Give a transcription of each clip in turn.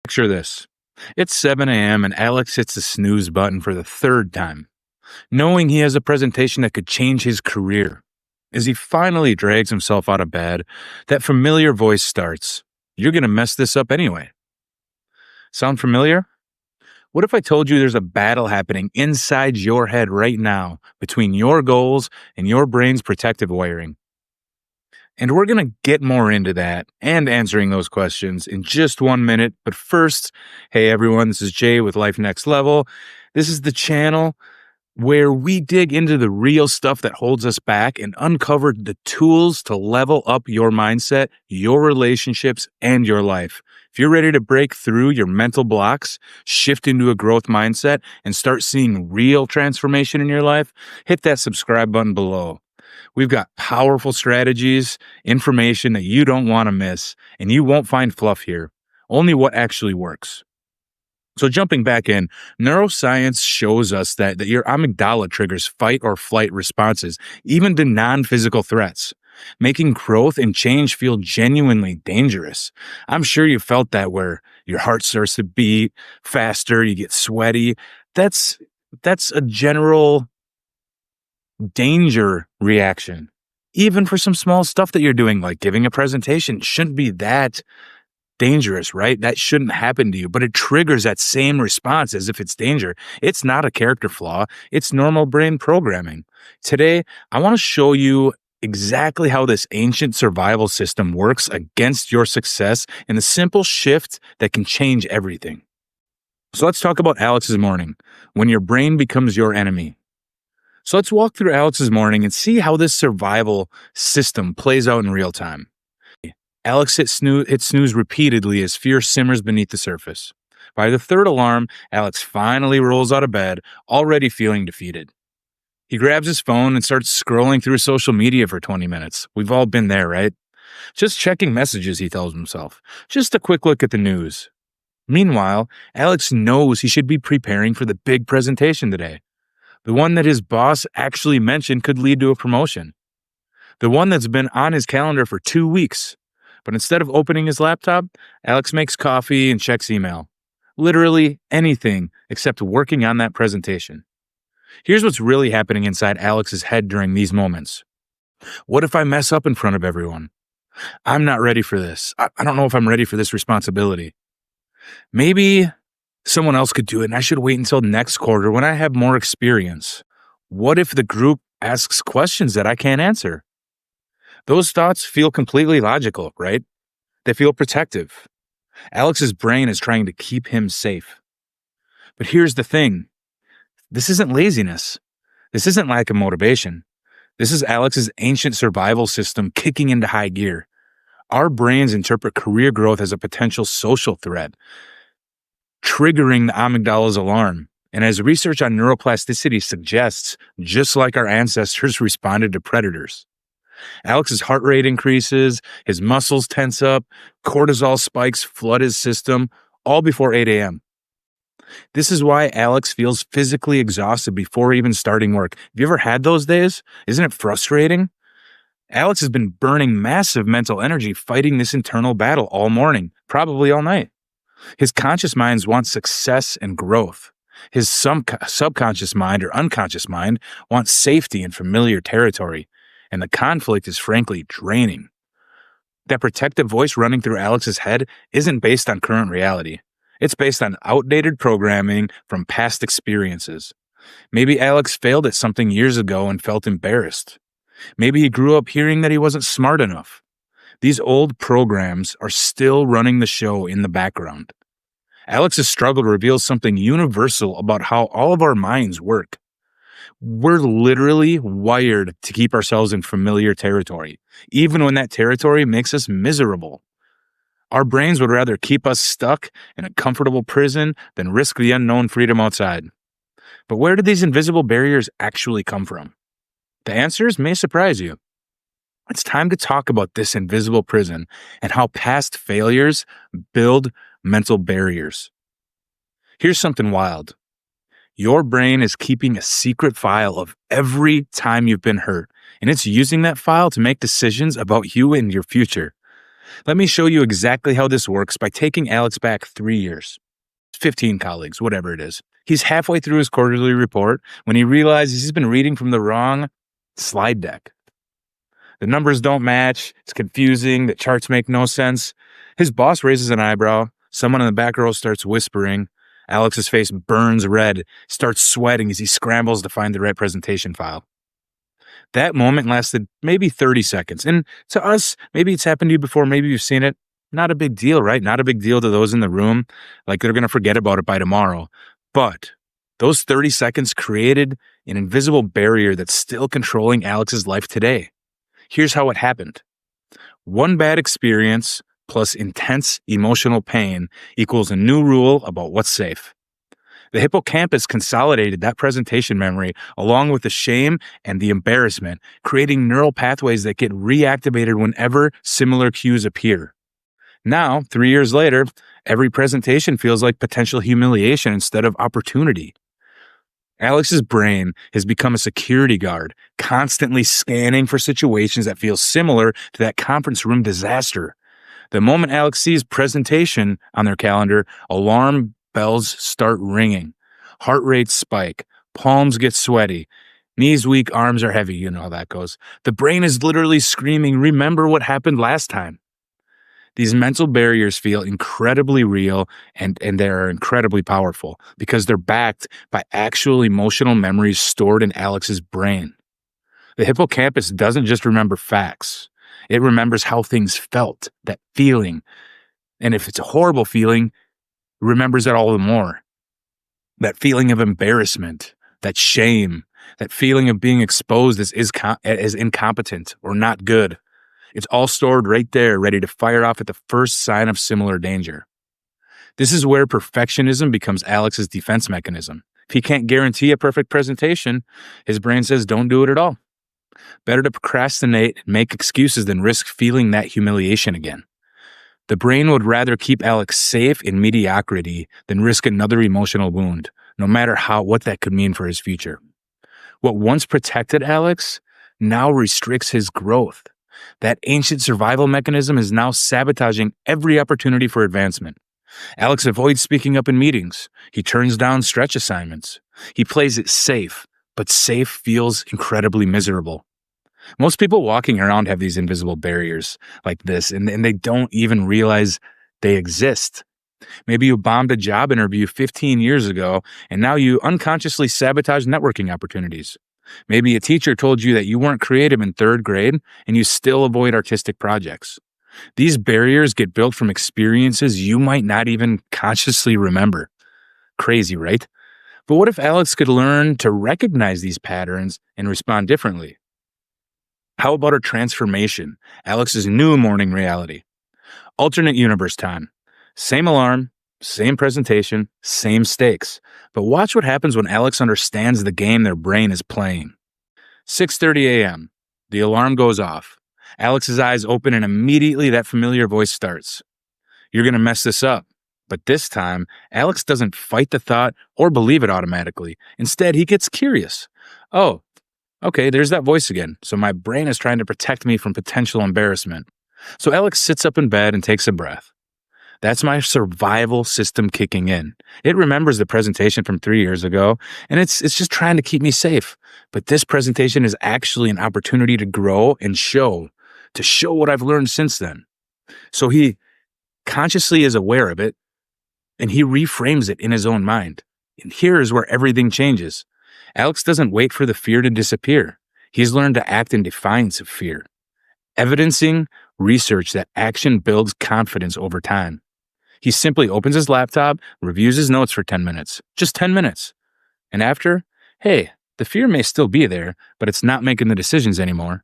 Picture this. It's 7 a.m. and Alex hits the snooze button for the third time, knowing he has a presentation that could change his career. As he finally drags himself out of bed, that familiar voice starts. You're going to mess this up anyway. Sound familiar? What if I told you there's a battle happening inside your head right now between your goals and your brain's protective wiring? And we're going to get more into that and answering those questions in just 1 minute. But first, hey everyone, this is Jay with Life Next Level. This is the channel where we dig into the real stuff that holds us back and uncover the tools to level up your mindset, your relationships, and your life. If you're ready to break through your mental blocks, shift into a growth mindset, and start seeing real transformation in your life, hit that subscribe button below. We've got powerful strategies, information that you don't want to miss, and you won't find fluff here, only what actually works. So jumping back in, neuroscience shows us that your amygdala triggers fight or flight responses, even to non-physical threats, making growth and change feel genuinely dangerous. I'm sure you felt that where your heart starts to beat faster, you get sweaty. That's a general danger reaction. Even for some small stuff that you're doing, like giving a presentation, shouldn't be that dangerous, right? That shouldn't happen to you, but it triggers that same response as if it's danger. It's not a character flaw. It's normal brain programming. Today, I want to show you exactly how this ancient survival system works against your success and the simple shift that can change everything. So let's talk about Alex's morning, when your brain becomes your enemy. So let's walk through Alex's morning and see how this survival system plays out in real time. Alex hits snooze repeatedly as fear simmers beneath the surface. By the third alarm, Alex finally rolls out of bed, already feeling defeated. He grabs his phone and starts scrolling through social media for 20 minutes. We've all been there, right? Just checking messages, he tells himself. Just a quick look at the news. Meanwhile, Alex knows he should be preparing for the big presentation today. The one that his boss actually mentioned could lead to a promotion. The one that's been on his calendar for 2 weeks. But instead of opening his laptop, Alex makes coffee and checks email. Literally anything except working on that presentation. Here's what's really happening inside Alex's head during these moments. What if I mess up in front of everyone? I'm not ready for this. I don't know if I'm ready for this responsibility. Maybe someone else could do it and I should wait until next quarter when I have more experience. What if the group asks questions that I can't answer? Those thoughts feel completely logical, right? They feel protective. Alex's brain is trying to keep him safe. But here's the thing. This isn't laziness. This isn't lack of motivation. This is Alex's ancient survival system kicking into high gear. Our brains interpret career growth as a potential social threat, triggering the amygdala's alarm. And as research on neuroplasticity suggests, just like our ancestors responded to predators. Alex's heart rate increases, his muscles tense up, cortisol spikes flood his system, all before 8 a.m. This is why Alex feels physically exhausted before even starting work. Have you ever had those days? Isn't it frustrating? Alex has been burning massive mental energy fighting this internal battle all morning, probably all night. His conscious mind wants success and growth. His subconscious mind or unconscious mind wants safety and familiar territory. And the conflict is frankly draining. That protective voice running through Alex's head isn't based on current reality. It's based on outdated programming from past experiences. Maybe Alex failed at something years ago and felt embarrassed. Maybe he grew up hearing that he wasn't smart enough. These old programs are still running the show in the background. Alex's struggle reveals something universal about how all of our minds work. We're literally wired to keep ourselves in familiar territory, even when that territory makes us miserable. Our brains would rather keep us stuck in a comfortable prison than risk the unknown freedom outside. But where do these invisible barriers actually come from? The answers may surprise you. It's time to talk about this invisible prison and how past failures build mental barriers. Here's something wild. Your brain is keeping a secret file of every time you've been hurt, and it's using that file to make decisions about you and your future. Let me show you exactly how this works by taking Alex back 3 years, 15 colleagues, whatever it is. He's halfway through his quarterly report when he realizes he's been reading from the wrong slide deck. The numbers don't match. It's confusing. The charts make no sense. His boss raises an eyebrow. Someone in the back row starts whispering. Alex's face burns red, starts sweating as he scrambles to find the right presentation file. That moment lasted maybe 30 seconds. And to us, maybe it's happened to you before. Maybe you've seen it. Not a big deal, right? Not a big deal to those in the room. Like they're going to forget about it by tomorrow. But those 30 seconds created an invisible barrier that's still controlling Alex's life today. Here's how it happened. One bad experience plus intense emotional pain equals a new rule about what's safe. The hippocampus consolidated that presentation memory along with the shame and the embarrassment, creating neural pathways that get reactivated whenever similar cues appear. Now, 3 years later, every presentation feels like potential humiliation instead of opportunity. Alex's brain has become a security guard, constantly scanning for situations that feel similar to that conference room disaster. The moment Alex sees presentation on their calendar, alarm bells start ringing. Heart rates spike. Palms get sweaty. Knees weak, arms are heavy. You know how that goes. The brain is literally screaming, remember what happened last time. These mental barriers feel incredibly real and they're incredibly powerful because they're backed by actual emotional memories stored in Alex's brain. The hippocampus doesn't just remember facts. It remembers how things felt, that feeling. And if it's a horrible feeling, it remembers it all the more. That feeling of embarrassment, that shame, that feeling of being exposed as incompetent or not good. It's all stored right there, ready to fire off at the first sign of similar danger. This is where perfectionism becomes Alex's defense mechanism. If he can't guarantee a perfect presentation, his brain says don't do it at all. Better to procrastinate and make excuses than risk feeling that humiliation again. The brain would rather keep Alex safe in mediocrity than risk another emotional wound, no matter what that could mean for his future. What once protected Alex now restricts his growth. That ancient survival mechanism is now sabotaging every opportunity for advancement. Alex avoids speaking up in meetings. He turns down stretch assignments. He plays it safe, but safe feels incredibly miserable. Most people walking around have these invisible barriers like this, and they don't even realize they exist. Maybe you bombed a job interview 15 years ago, and now you unconsciously sabotage networking opportunities. Maybe a teacher told you that you weren't creative in 3rd grade, and you still avoid artistic projects. These barriers get built from experiences you might not even consciously remember. Crazy, right? But what if Alex could learn to recognize these patterns and respond differently? How about a transformation, Alex's new morning reality? Alternate universe time. Same alarm, same presentation, same stakes. But watch what happens when Alex understands the game their brain is playing. 6:30 a.m. The alarm goes off. Alex's eyes open and immediately that familiar voice starts. You're going to mess this up. But this time, Alex doesn't fight the thought or believe it automatically. Instead, he gets curious. Oh, okay, there's that voice again. So my brain is trying to protect me from potential embarrassment. So Alex sits up in bed and takes a breath. That's my survival system kicking in. It remembers the presentation from 3 years ago, and it's just trying to keep me safe. But this presentation is actually an opportunity to grow and show what I've learned since then. So he consciously is aware of it, and he reframes it in his own mind. And here is where everything changes. Alex doesn't wait for the fear to disappear. He's learned to act in defiance of fear, evidencing research that action builds confidence over time. He simply opens his laptop, reviews his notes for 10 minutes, just 10 minutes. And after, hey, the fear may still be there, but it's not making the decisions anymore.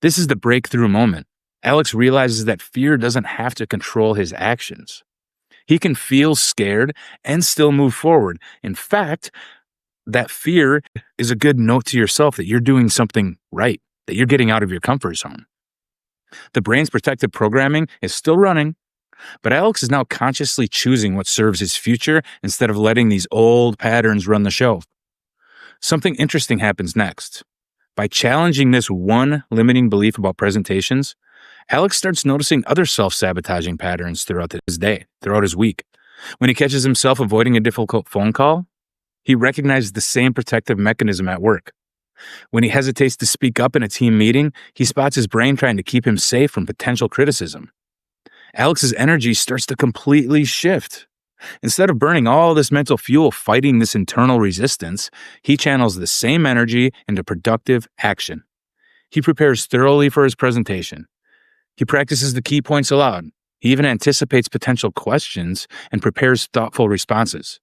This is the breakthrough moment. Alex realizes that fear doesn't have to control his actions. He can feel scared and still move forward. In fact, that fear is a good note to yourself that you're doing something right, that you're getting out of your comfort zone. The brain's protective programming is still running, but Alex is now consciously choosing what serves his future instead of letting these old patterns run the show. Something interesting happens next. By challenging this one limiting belief about presentations, Alex starts noticing other self sabotaging patterns throughout his day, throughout his week. When he catches himself avoiding a difficult phone call, he recognizes the same protective mechanism at work. When he hesitates to speak up in a team meeting, he spots his brain trying to keep him safe from potential criticism. Alex's energy starts to completely shift. Instead of burning all this mental fuel fighting this internal resistance, he channels the same energy into productive action. He prepares thoroughly for his presentation. He practices the key points aloud. He even anticipates potential questions and prepares thoughtful responses.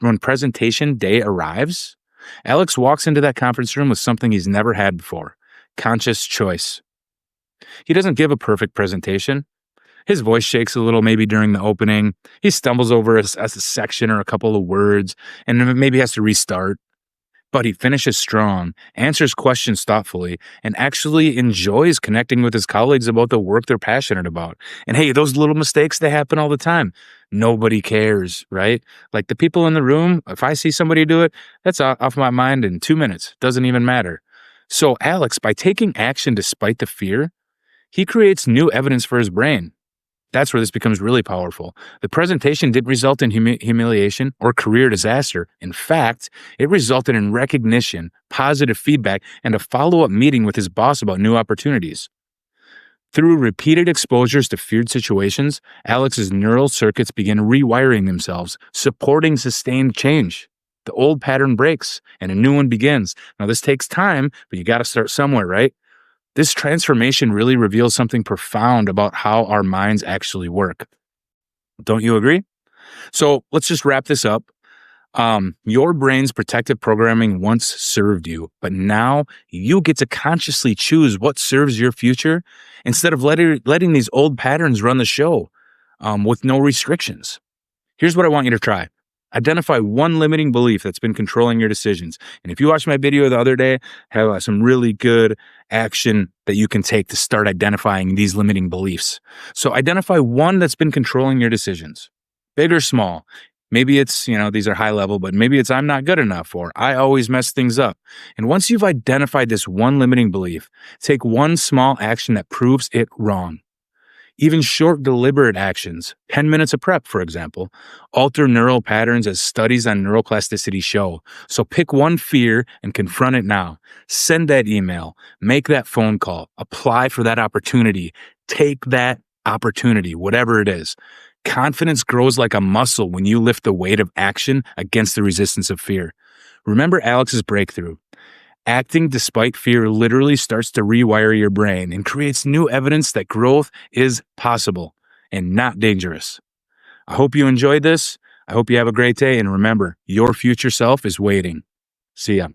When presentation day arrives, Alex walks into that conference room with something he's never had before: conscious choice. He doesn't give a perfect presentation. His voice shakes a little maybe during the opening. He stumbles over a section or a couple of words and maybe has to restart. But he finishes strong, answers questions thoughtfully, and actually enjoys connecting with his colleagues about the work they're passionate about. And hey, those little mistakes, they happen all the time. Nobody cares, right? Like the people in the room, if I see somebody do it, that's off my mind in 2 minutes. Doesn't even matter. So Alex, by taking action despite the fear, he creates new evidence for his brain. That's where this becomes really powerful. The presentation didn't result in humiliation or career disaster. In fact, it resulted in recognition, positive feedback, and a follow-up meeting with his boss about new opportunities. Through repeated exposures to feared situations, Alex's neural circuits begin rewiring themselves, supporting sustained change. The old pattern breaks and a new one begins. Now, this takes time, but you got to start somewhere, right? This transformation really reveals something profound about how our minds actually work. Don't you agree? So let's just wrap this up. Your brain's protective programming once served you, but now you get to consciously choose what serves your future instead of letting these old patterns run the show with no restrictions. Here's what I want you to try. Identify one limiting belief that's been controlling your decisions. And if you watched my video the other day, I have some really good action that you can take to start identifying these limiting beliefs. So identify one that's been controlling your decisions, big or small. Maybe it's, these are high level, but maybe it's I'm not good enough or I always mess things up. And once you've identified this one limiting belief, take one small action that proves it wrong. Even short, deliberate actions, 10 minutes of prep, for example, alter neural patterns as studies on neuroplasticity show. So pick one fear and confront it now. Send that email, make that phone call, apply for that opportunity, take that opportunity, whatever it is. Confidence grows like a muscle when you lift the weight of action against the resistance of fear. Remember Alex's breakthrough. Acting despite fear literally starts to rewire your brain and creates new evidence that growth is possible and not dangerous. I hope you enjoyed this. I hope you have a great day. And remember, your future self is waiting. See ya.